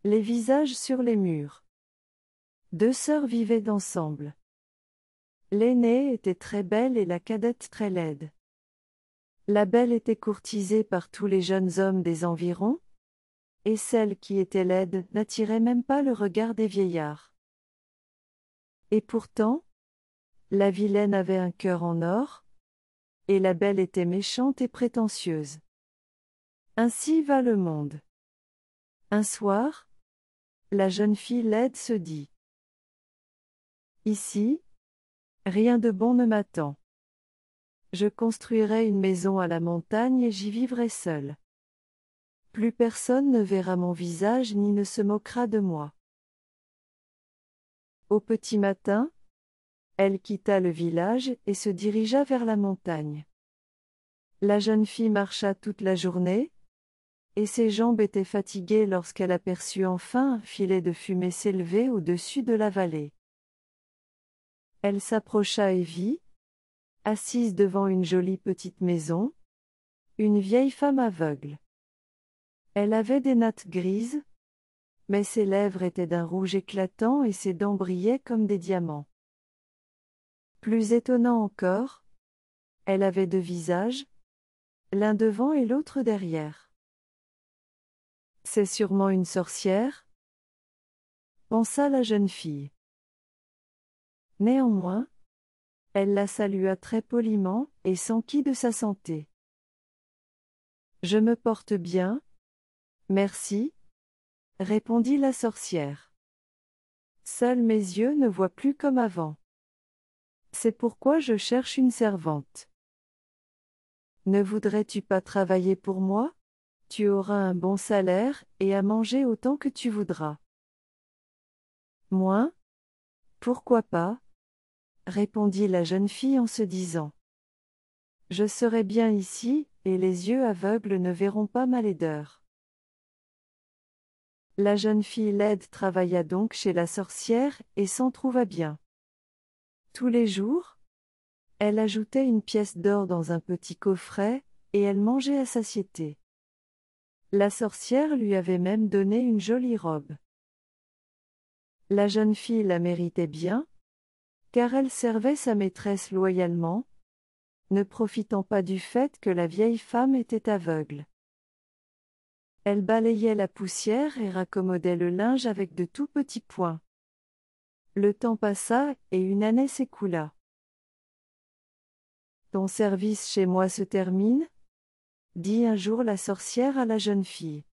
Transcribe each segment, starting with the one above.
Les visages sur les murs. Deux sœurs vivaient ensemble. L'aînée était très belle et la cadette très laide. La belle était courtisée par tous les jeunes hommes des environs, et celle qui était laide n'attirait même pas le regard des vieillards. Et pourtant, la vilaine avait un cœur en or, et la belle était méchante et prétentieuse. Ainsi va le monde. Un soir, la jeune fille laide se dit: Ici, rien de bon ne m'attend. Je construirai une maison à la montagne et j'y vivrai seule. Plus personne ne verra mon visage ni ne se moquera de moi. Au petit matin, elle quitta le village et se dirigea vers la montagne. La jeune fille marcha toute la journée, et ses jambes étaient fatiguées lorsqu'elle aperçut enfin un filet de fumée s'élever au-dessus de la vallée. Elle s'approcha et vit, assise devant une jolie petite maison, une vieille femme aveugle. Elle avait des nattes grises, mais ses lèvres étaient d'un rouge éclatant et ses dents brillaient comme des diamants. Plus étonnant encore, elle avait deux visages, l'un devant et l'autre derrière. C'est sûrement une sorcière, pensa la jeune fille. Néanmoins, elle la salua très poliment et s'enquit de sa santé. Je me porte bien, merci, répondit la sorcière. Seuls mes yeux ne voient plus comme avant. C'est pourquoi je cherche une servante. Ne voudrais-tu pas travailler pour moi? Tu auras un bon salaire et à manger autant que tu voudras. Moi? Pourquoi pas? Répondit la jeune fille en se disant. Je serai bien ici, et les yeux aveugles ne verront pas ma laideur. La jeune fille laide travailla donc chez la sorcière et s'en trouva bien. Tous les jours, elle ajoutait une pièce d'or dans un petit coffret, et elle mangeait à satiété. La sorcière lui avait même donné une jolie robe. La jeune fille la méritait bien, car elle servait sa maîtresse loyalement, ne profitant pas du fait que la vieille femme était aveugle. Elle balayait la poussière et raccommodait le linge avec de tout petits points. Le temps passa et une année s'écoula. Ton service chez moi se termine? Dit un jour la sorcière à la jeune fille.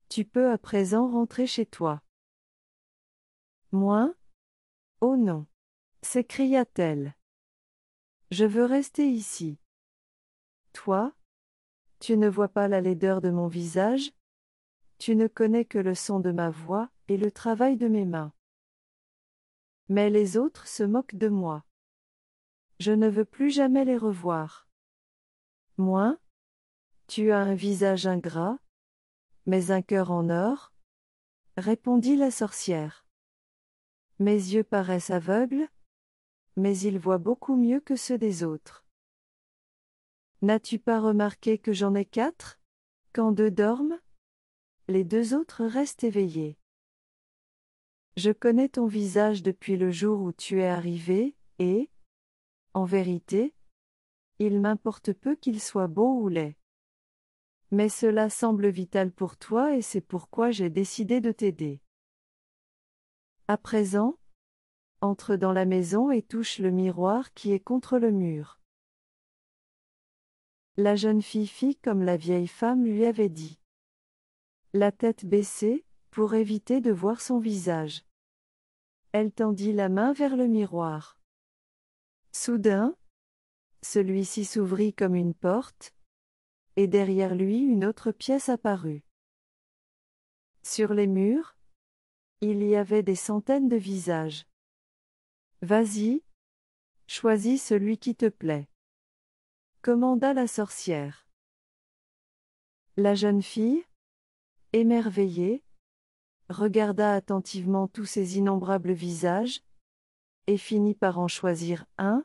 Tu peux à présent rentrer chez toi. Moi? Oh non! S'écria-t-elle. Je veux rester ici. Toi? Tu ne vois pas la laideur de mon visage? Tu ne connais que le son de ma voix et le travail de mes mains. Mais les autres se moquent de moi. Je ne veux plus jamais les revoir. Moi? Tu as un visage ingrat, mais un cœur en or? Répondit la sorcière. Mes yeux paraissent aveugles, mais ils voient beaucoup mieux que ceux des autres. N'as-tu pas remarqué que j'en ai 4? Quand 2 dorment, les 2 autres restent éveillés. Je connais ton visage depuis le jour où tu es arrivé, et, en vérité, il m'importe peu qu'il soit beau ou laid. Mais cela semble vital pour toi et c'est pourquoi j'ai décidé de t'aider. À présent, entre dans la maison et touche le miroir qui est contre le mur. La jeune fille fit comme la vieille femme lui avait dit. La tête baissée, pour éviter de voir son visage. Elle tendit la main vers le miroir. Soudain, celui-ci s'ouvrit comme une porte, et derrière lui une autre pièce apparut. Sur les murs, il y avait des centaines de visages. Vas-y, choisis celui qui te plaît, commanda la sorcière. La jeune fille, émerveillée, regarda attentivement tous ces innombrables visages, et finit par en choisir un,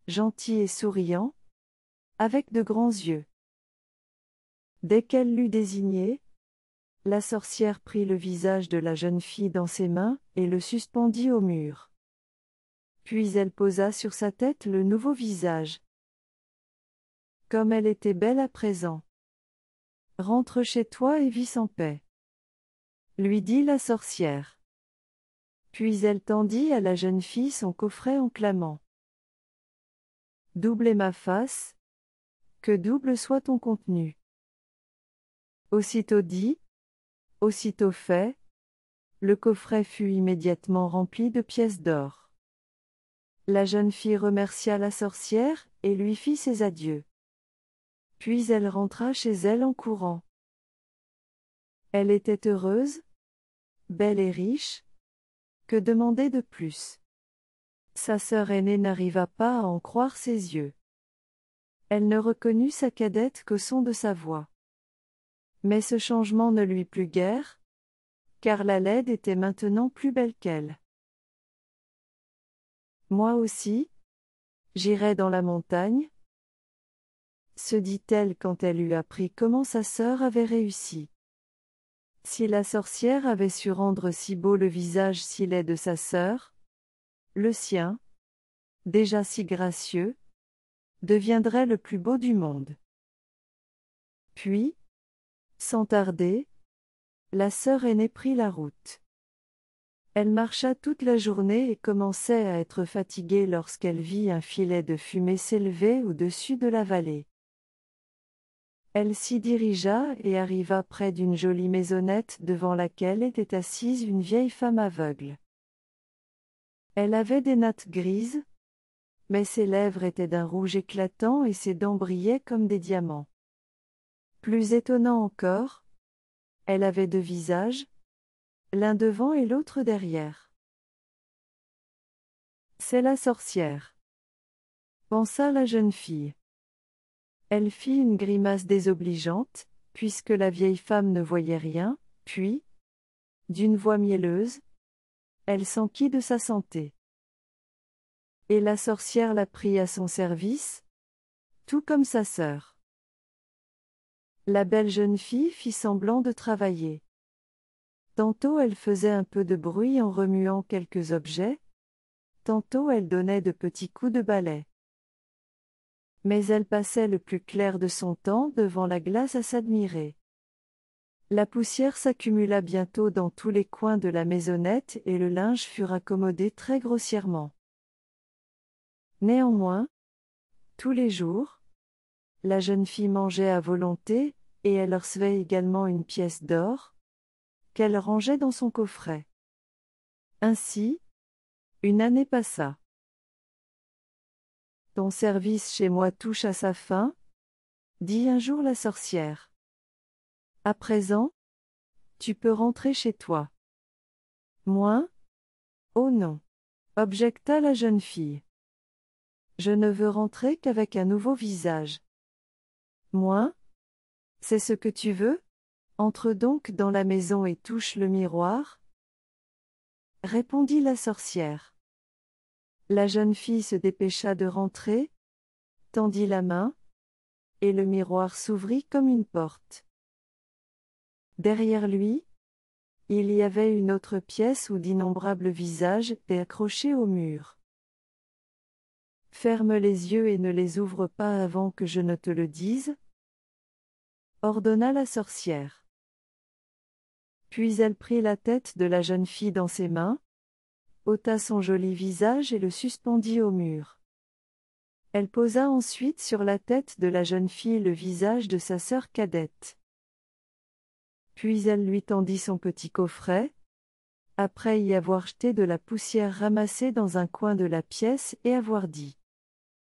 gentil et souriant, avec de grands yeux. Dès qu'elle l'eut désigné, La sorcière prit le visage de la jeune fille dans ses mains, et le suspendit au mur. Puis elle posa sur sa tête le nouveau visage. Comme elle était belle à présent. Rentre chez toi et vis en paix, lui dit la sorcière. Puis elle tendit à la jeune fille son coffret en clamant. Double est ma face, que double soit ton contenu. Aussitôt dit, aussitôt fait, le coffret fut immédiatement rempli de pièces d'or. La jeune fille remercia la sorcière, et lui fit ses adieux. Puis elle rentra chez elle en courant. Elle était heureuse, belle et riche. Que demander de plus? Sa sœur aînée n'arriva pas à en croire ses yeux. Elle ne reconnut sa cadette qu'au son de sa voix. Mais ce changement ne lui plut guère, car la laide était maintenant plus belle qu'elle. Moi aussi, j'irai dans la montagne, se dit-elle quand elle eut appris comment sa sœur avait réussi. Si la sorcière avait su rendre si beau le visage si laid de sa sœur, le sien, déjà si gracieux, deviendrait le plus beau du monde. Puis, sans tarder, la sœur aînée prit la route. Elle marcha toute la journée et commençait à être fatiguée lorsqu'elle vit un filet de fumée s'élever au-dessus de la vallée. Elle s'y dirigea et arriva près d'une jolie maisonnette devant laquelle était assise une vieille femme aveugle. Elle avait des nattes grises, mais ses lèvres étaient d'un rouge éclatant et ses dents brillaient comme des diamants. Plus étonnant encore, elle avait deux visages, l'un devant et l'autre derrière. C'est la sorcière, pensa la jeune fille. Elle fit une grimace désobligeante, puisque la vieille femme ne voyait rien, puis, d'une voix mielleuse, elle s'enquit de sa santé. Et la sorcière la prit à son service, tout comme sa sœur. La belle jeune fille fit semblant de travailler. Tantôt elle faisait un peu de bruit en remuant quelques objets, tantôt elle donnait de petits coups de balai. Mais elle passait le plus clair de son temps devant la glace à s'admirer. La poussière s'accumula bientôt dans tous les coins de la maisonnette et le linge fut raccommodé très grossièrement. Néanmoins, tous les jours, la jeune fille mangeait à volonté, et elle recevait également une pièce d'or, qu'elle rangeait dans son coffret. Ainsi, une année passa. Ton service chez moi touche à sa fin, dit un jour la sorcière. À présent, tu peux rentrer chez toi. Moi? Oh non, objecta la jeune fille. Je ne veux rentrer qu'avec un nouveau visage. Moi? C'est ce que tu veux? Entre donc dans la maison et touche le miroir, répondit la sorcière. La jeune fille se dépêcha de rentrer, tendit la main, et le miroir s'ouvrit comme une porte. Derrière lui, il y avait une autre pièce où d'innombrables visages étaient accrochés au mur. Ferme les yeux et ne les ouvre pas avant que je ne te le dise, ordonna la sorcière. Puis elle prit la tête de la jeune fille dans ses mains, ôta son joli visage et le suspendit au mur. Elle posa ensuite sur la tête de la jeune fille le visage de sa sœur cadette. Puis elle lui tendit son petit coffret, après y avoir jeté de la poussière ramassée dans un coin de la pièce et avoir dit :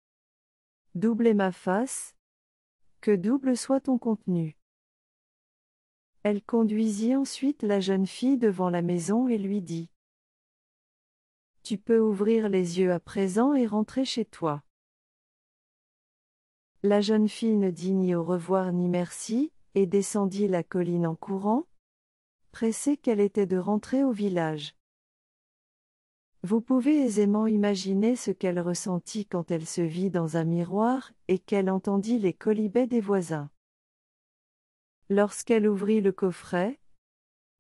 « Double est ma face, que double soit ton contenu. » Elle conduisit ensuite la jeune fille devant la maison et lui dit : « Tu peux ouvrir les yeux à présent et rentrer chez toi. » La jeune fille ne dit ni au revoir ni merci, et descendit la colline en courant, pressée qu'elle était de rentrer au village. Vous pouvez aisément imaginer ce qu'elle ressentit quand elle se vit dans un miroir, et qu'elle entendit les quolibets des voisins. Lorsqu'elle ouvrit le coffret,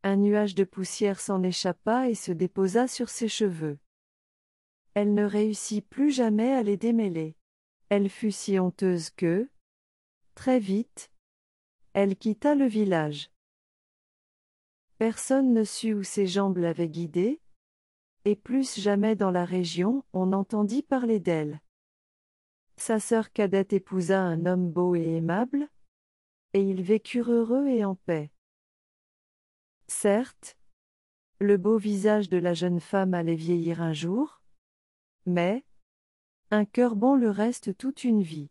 Un nuage de poussière s'en échappa et se déposa sur ses cheveux. Elle ne réussit plus jamais à les démêler. Elle fut si honteuse que, très vite, elle quitta le village. Personne ne sut où ses jambes l'avaient guidée, et plus jamais dans la région on n'entendit parler d'elle. Sa sœur cadette épousa un homme beau et aimable, et ils vécurent heureux et en paix. Certes, le beau visage de la jeune femme allait vieillir un jour, mais un cœur bon le reste toute une vie.